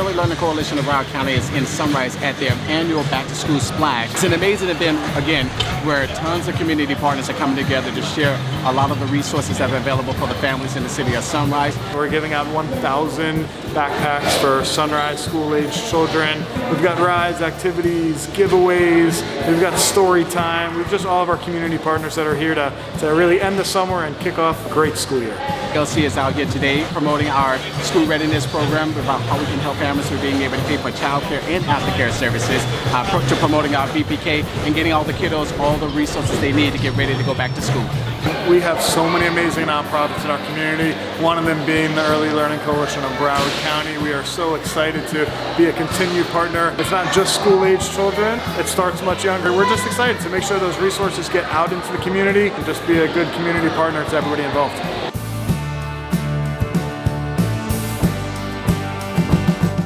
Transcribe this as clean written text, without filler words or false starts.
Early Learning Coalition of Broward County is in Sunrise at their annual Back to School Splash. It's an amazing event, again, where tons of community partners are coming together to share a lot of the resources that are available for the families in the city of Sunrise. We're giving out 1,000 backpacks for Sunrise school-age children. We've got rides, activities, giveaways. We've got story time. We've just all of our community partners that are here to really end the summer and kick off a great school year. ELC is out here today promoting our school readiness program about how we can help families with being able to pay for childcare and aftercare services, to promoting our VPK and getting all the kiddos all the resources they need to get ready to go back to school. We have so many amazing nonprofits in our community, one of them being the Early Learning Coalition of Broward County. We are so excited to be a continued partner. It's not just school-age children, it starts much younger. We're just excited to make sure those resources get out into the community and just be a good community partner to everybody involved.